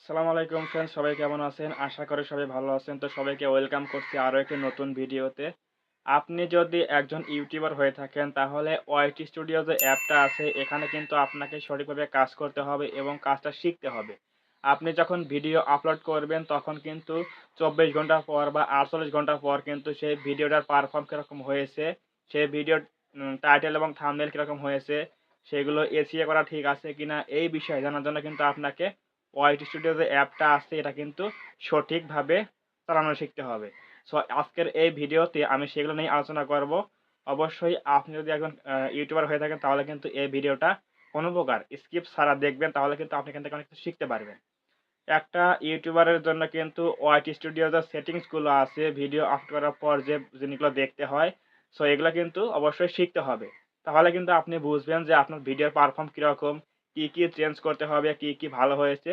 আসসালামু আলাইকুম ফ্রেন্ডস, সবাই কেমন আছেন? আশা করি সবাই ভালো আছেন। তো সবাইকে ওয়েলকাম করছি আরও একটি নতুন ভিডিওতে। আপনি যদি একজন ইউটিউবার হয়ে থাকেন তাহলে ওয়াইটি স্টুডিও যে অ্যাপটা আছে এখানে কিন্তু আপনাকে সঠিকভাবে কাজ করতে হবে এবং কাজটা শিখতে হবে। আপনি যখন ভিডিও আপলোড করবেন তখন কিন্তু ২৪ ঘন্টা পর বা ৪৮ ঘন্টা পর কিন্তু সেই ভিডিওটার পারফর্ম কিরকম হয়েছে, সেই ভিডিওর টাইটেল এবং থাম্বনেইল কিরকম হয়েছে, সেগুলো এসইও করা ঠিক আছে কিনা এই বিষয়ে জানার জন্য কিন্তু আপনাকে ওয়াইটি স্টুডিও যে অ্যাপটা আছে এটা কিন্তু সঠিকভাবে চালানো শিখতে হবে। সো আজকের এই ভিডিওতে আমি সেগুলো নিয়ে আলোচনা করব। অবশ্যই আপনি যদি একজন ইউটিউবার হয়ে থাকেন তাহলে কিন্তু এই ভিডিওটা কোনো প্রকার স্কিপ ছাড়া দেখবেন, তাহলে কিন্তু আপনি এখান থেকে অনেক কিছু শিখতে পারবেন। একটা ইউটিউবারের জন্য কিন্তু ওয়াইটি স্টুডিও যে সেটিংস গুলো আছে ভিডিও আপলোড করার পর যে জিনিসগুলো দেখতে হয়, সো এগুলো কিন্তু অবশ্যই শিখতে হবে। তাহলে কিন্তু আপনি বুঝবেন যে আপনার ভিডিওর পারফর্ম কিরকম, কি চেঞ্জ করতে হবে, কি ভালো হয়েছে,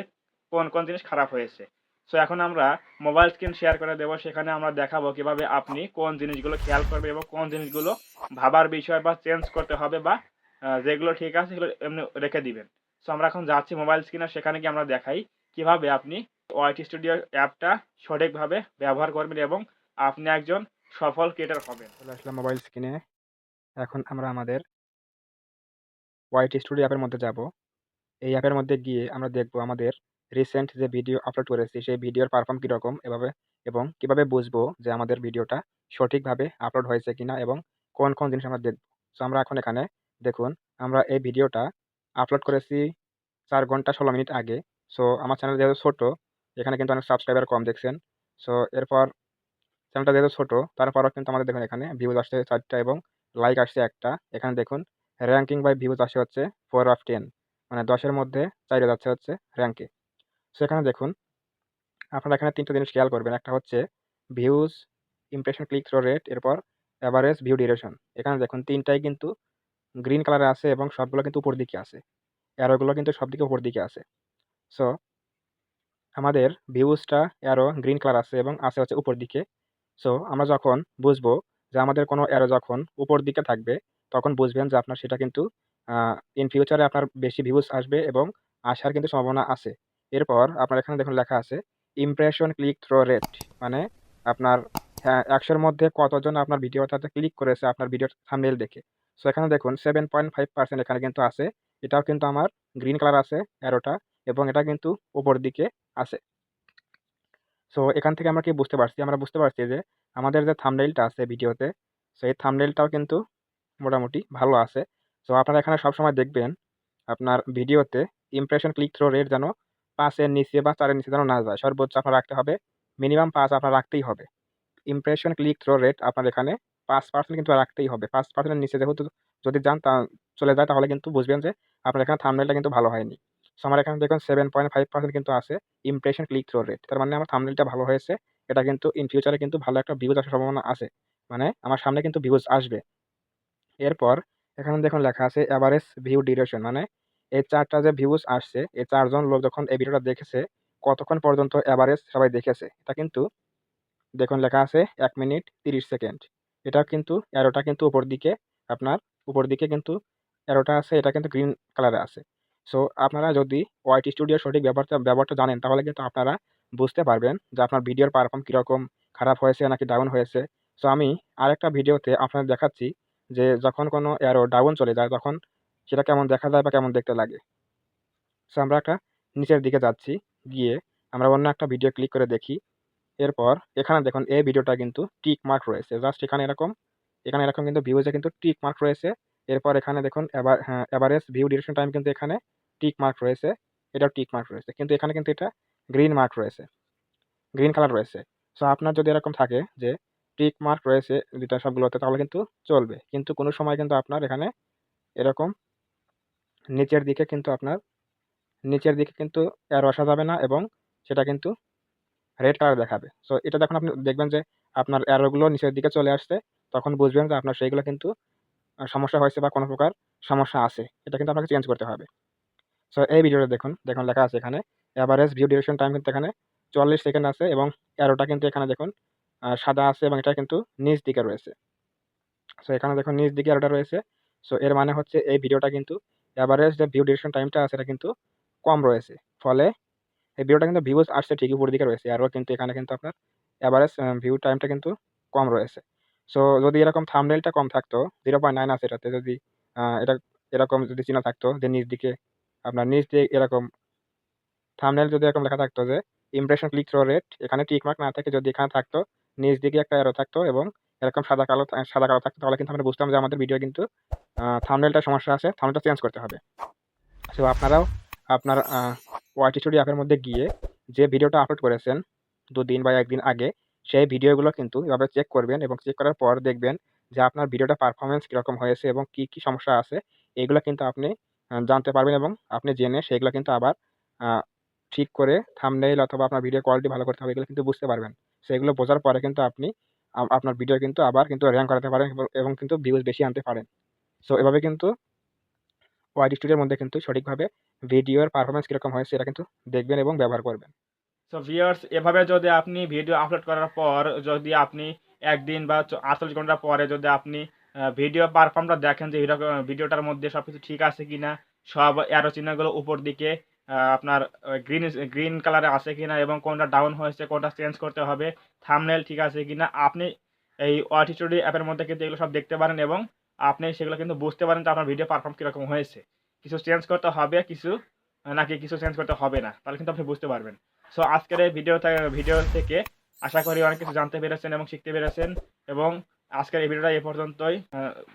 কোন জিনিস খারাপ হয়েছে। সো এখন আমরা মোবাইল স্ক্রিন শেয়ার করে দেব, সেখানে আমরা দেখাবো কিভাবে আপনি কোন জিনিসগুলো খেয়াল করবেন এবং কোন জিনিসগুলো ভাবার বিষয় বা চেঞ্জ করতে হবে, বা যেগুলো ঠিক আছে সেগুলো এমনি রেখে দিবেন। সো আমরা এখন যাচ্ছি মোবাইল স্ক্রিনে, সেখানে গিয়ে আমরা দেখাই কিভাবে আপনি ওয়াইটি স্টুডিও অ্যাপটা সঠিকভাবে ব্যবহার করবেন এবং আপনি একজন সফল ক্রিয়েটর হবেন। চলে আসলাম মোবাইল স্ক্রিনে। এখন আমরা আমাদের ওয়াইটি স্টুডিও অ্যাপের মধ্যে যাব। এই অ্যাপের মধ্যে গিয়ে আমরা দেখব আমাদের রিসেন্ট যে ভিডিও আপলোড করেছি সেই ভিডিওর পারফর্ম কীরকম এবং কিভাবে বুঝবো যে আমাদের ভিডিওটা সঠিকভাবে আপলোড হয়েছে কিনা এবং কোন জিনিস আমরা দেখব। সো আমরা এখন এখানে দেখুন, আমরা এই ভিডিওটা আপলোড করেছি ৪ ঘন্টা ১৬ মিনিট আগে। সো আমার চ্যানেল যেহেতু ছোট, এখানে কিন্তু অনেক সাবস্ক্রাইবার কম দেখছেন। সো এরপর চ্যানেলটা যেহেতু ছোট, তারপরেও কিন্তু আমাদের দেখুন এখানে ভিউজ আসছে ৪ টা এবং লাইক আসছে ১ টা। এখানে দেখুন র‍্যাংকিং বাই ভিউজ আসে হচ্ছে 4 অফ 10, মানে ১০ এর মধ্যে ৪ যাচ্ছে হচ্ছে র‍্যাংকে। সো এখানে দেখুন আপনারা এখানে ৩ টা জিনিস খেয়াল করবেন। একটা হচ্ছে views, impression, click through rate, এরপর এভারেজ ভিউ ডিউরেশন। এখানে দেখুন ৩ টাই কিন্তু গ্রিন কালারে আছে এবং সবগুলো কিন্তু উপর দিকে আছে। অ্যারোগুলো কিন্তু সবদিকে উপর দিকে আছে। সো আমাদের ভিউজটা অ্যারো গ্রিন কালার আছে এবং আছে হচ্ছে উপর দিকে। সো আমরা যখন বুঝবো যে আমাদের কোনো অ্যারো যখন উপর দিকে থাকবে, তখন বুঝবেন যে আপনার সেটা কিন্তু আ ইন ফিউচারে আপনার বেশি ভিউজ আসবে এবং আসার কিন্তু সম্ভাবনা আছে। এরপর আপনার এখানে দেখুন লেখা আছে ইমপ্রেশন ক্লিক থ্রু রেট, মানে আপনার ১০০ এর মধ্যে কতজন আপনার ভিডিওটাতে ক্লিক করেছে আপনার ভিডিওর থাম্বনেইল দেখে। সো এখানে দেখুন 7.5% এখানে কিন্তু আছে। এটাও কিন্তু আমার গ্রিন কালার আছে অ্যারোটা এবং এটা কিন্তু উপর দিকে আছে। সো এখান থেকে আমরা কি বুঝতে পারছি? আমরা বুঝতে পারছি যে আমাদের যে থাম্বনেইলটা আছে ভিডিওতে, সো এই থাম্বনেইলটাও কিন্তু মোটামুটি ভালো আছে। সো আপনারা এখানে সবসময় দেখবেন আপনার ভিডিওতে ইমপ্রেশন ক্লিক থ্রু রেট যেন ৫ এর নিচে বা ৪ এর নিচে যেন না যায়। সর্বোচ্চ আপনার রাখতে হবে। মিনিমাম ৫ আপনার রাখতেই হবে। ইমপ্রেশন ক্লিক থ্রু রেট আপনার এখানে ৫% কিন্তু রাখতেই হবে। ৫% এর নিচে যেহেতু যদি যান চলে যায়, তাহলে কিন্তু বুঝবেন যে আপনার এখানে থাম্বনেইলটা কিন্তু ভালো হয়নি। সো আমার এখানে দেখুন 7.5% কিন্তু আছে ইমপ্রেশন ক্লিক থ্রু রেট। তার মানে আমার থাম্বনেইলটা ভালো হয়েছে। এটা কিন্তু ইন ফিউচারে কিন্তু ভালো একটা ভিউজ আসার সম্ভাবনা আছে। মানে আমার সামনে কিন্তু ভিউজ আসবে। এরপর এখানে দেখুন লেখা আছে এভারেজ ভিউ ডিউরেশন, মানে এই ৪ টা যে ভিউজ আসছে, এই ৪ জন লোক যখন এই ভিডিওটা দেখেছে, কতক্ষণ পর্যন্ত এভারেজ সবাই দেখেছে। এটা কিন্তু দেখুন লেখা আছে ১ মিনিট ৩০ সেকেন্ড। এটা কিন্তু অ্যারোটা কিন্তু আপনার উপর দিকে কিন্তু অ্যারোটা আছে, এটা কিন্তু গ্রিন কালারে আছে। সো আপনারা যদি ওয়াইটি স্টুডিওর সঠিক ব্যবহারটা জানেন, তাহলে কিন্তু আপনারা বুঝতে পারবেন যে আপনার ভিডিওর পারফর্ম কিরকম, খারাপ হয়েছে নাকি ডাউন হয়েছে। সো আমি আরেকটা ভিডিওতে আপনাদের দেখাচ্ছি যে যখন কোনো অ্যারো ডাউন চলে যায় তখন সেটা কেমন দেখা যায় বা কেমন দেখতে লাগে। সো আমরা একটা নিচের দিকে যাচ্ছি, গিয়ে আমরা অন্য একটা ভিডিও ক্লিক করে দেখি। এরপর এখানে দেখুন এই ভিডিওটা কিন্তু টিক মার্ক রয়েছে। জাস্ট এখানে এরকম কিন্তু ভিউজে কিন্তু টিক মার্ক রয়েছে। এরপর এখানে দেখুন এভারেজ ভিউ ডিউরেশন টাইম কিন্তু এখানে টিক মার্ক রয়েছে। এটাও টিক মার্ক রয়েছে। কিন্তু এখানে কিন্তু এটা গ্রিন মার্ক রয়েছে। গ্রিন কালার রয়েছে। সো আপনার যদি এরকম থাকে যে টিক মার্ক রয়েছে ২ টা সবগুলোতে, তাহলে কিন্তু চলবে। কিন্তু কোনো সময় কিন্তু আপনার এখানে এরকম নিচের দিকে কিন্তু আপনার নিচের দিকে কিন্তু অ্যারো আসা যাবে না এবং সেটা কিন্তু রেড কালার দেখাবে। সো এটা যখন আপনি দেখবেন যে আপনার অ্যারো গুলো নিচের দিকে চলে আসছে, তখন বুঝবেন যে আপনার সেইগুলো কিন্তু সমস্যা হয়েছে বা কোনো প্রকার সমস্যা আছে। এটা কিন্তু আপনাকে চেঞ্জ করতে হবে। সো এই ভিডিওটা দেখুন লেখা আছে এখানে এভারেজ ভিউ ডিউরেশন টাইম কিন্তু এখানে ৪৪ সেকেন্ড আছে এবং অ্যারোটা কিন্তু এখানে দেখুন সাদা আছে এবং এটা কিন্তু নিচ দিকে রয়েছে। সো এখানে দেখুন নিচ দিকে অ্যারোটা রয়েছে। সো এর মানে হচ্ছে এই ভিডিওটা কিন্তু এভারেজ যে ভিউ ডিউরেশন টাইমটা আছে এটা কিন্তু কম রয়েছে। ফলে এই ভিডিওটা কিন্তু ভিউজ আসছে ঠিকই, উপরের দিকে রয়েছে, আরও কিন্তু এখানে কিন্তু আপনার অ্যাভারেজ ভিউ টাইমটা কিন্তু কম রয়েছে। সো যদি এরকম থাম্বনেইলটা কম থাকতো, 0.9 আছে এটাতে, যদি এটা এরকম যদি চিহ্ন থাকতো যে নিচ দিকে আপনার নিচ দিয়ে এরকম থাম্বনেইল যদি এরকম লেখা থাকতো যে ইমপ্রেশন ক্লিক থ্রু রেট, এখানে টিক মার্ক না থেকে যদি এখানে থাকতো নিচ দিকে একটা অ্যারো থাকতো এবং এরকম সাদা কালো থাকতো, তাহলে কিন্তু আমরা বুঝতাম যে আমাদের ভিডিও কিন্তু থাম্বনেইলটার সমস্যা আছে, থাম্বনেইলটা চেঞ্জ করতে হবে। সো আপনারাও আপনার ওয়াইটি স্টুডিও অ্যাপের মধ্যে গিয়ে যে ভিডিওটা আপলোড করেছেন 2 দিন বা 1 দিন আগে, সেই ভিডিওগুলো কিন্তু এভাবে চেক করবেন এবং চেক করার পর দেখবেন যে আপনার ভিডিওটা পারফরম্যান্স কীরকম হয়েছে এবং কী, কী সমস্যা আছে এগুলো কিন্তু আপনি জানতে পারবেন এবং আপনি জেনে সেগুলো কিন্তু আবার আ ঠিক করে থাম্বনেইল অথবা আপনার ভিডিও কোয়ালিটি ভালো করতে হবে, এগুলো কিন্তু বুঝতে পারবেন। সো এগুলো বোঝার পরে কিন্তু আপনি আপনার ভিডিও কিন্তু আবার কিন্তু র‍্যাঙ্ক করাতে পারেন এবং কিন্তু ভিউজ বেশি আনতে পারেন। সো এভাবে কিন্তু ওয়াইটি স্টুডিওর মধ্যে কিন্তু সঠিকভাবে ভিডিওর পারফরম্যান্স কিরকম হয়েছে এটা কিন্তু দেখবেন এবং ব্যবহার করবেন। সো ভিউয়ার্স, এভাবে যদি আপনি ভিডিও আপলোড করার পর যদি আপনি ১ দিন বা ৪৮ ঘন্টা পরে যদি আপনি ভিডিও পারফর্মটা দেখেন যে ভিডিওটার মধ্যে সবকিছু ঠিক আছে কিনা, সব অ্যারো চিহ্নগুলো উপর দিকে আপনার গ্রিন কালারে আছে কিনা এবং কোনটা ডাউন হয়েছে, কোনটা চেঞ্জ করতে হবে, থাম্বনেইল ঠিক আছে কিনা, আপনি এই ওয়াইটি স্টুডিও অ্যাপের মধ্যে কিন্তু এগুলো সব দেখতে পারেন এবং আপনি সেগুলো কিন্তু বুঝতে পারেন যে আপনার ভিডিও পারফর্ম কিরকম হয়েছে। কিছু চেঞ্জ করতে হবে, নাকি কিছু চেঞ্জ করতে হবে না। তাহলে কিন্তু আপনি বুঝতে পারবেন। সো আজকের এই ভিডিও থেকে আশা করি অনেক কিছু জানতে পেরেছেন এবং শিখতে পেরেছেন এবং আজকের এই ভিডিওটা এ পর্যন্তই।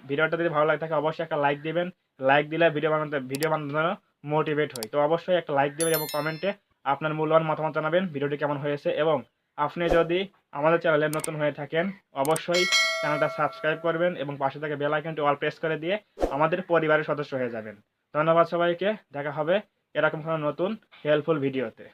ভিডিওটা যদি ভালো লাগে থাকে অবশ্যই একটা লাইক দিবেন। লাইক দিলে ভিডিও বানানোর জন্য মোটিভেট হই। তো অবশ্যই একটা লাইক দিবেন এবং কমেন্টে আপনার মূল্যবান মতামত জানাবেন ভিডিওটি কেমন হয়েছে এবং আপনি যদি আমাদের চ্যানেলে নতুন হয়ে থাকেন অবশ্যই চ্যানেলটা সাবস্ক্রাইব করবেন এবং পাশে থাকা বেল আইকনটি অল প্রেস করে দিয়ে আমাদের পরিবারের সদস্য হয়ে যাবেন। ধন্যবাদ সবাইকে। দেখা হবে এরকম কোনো নতুন হেল্পফুল ভিডিওতে।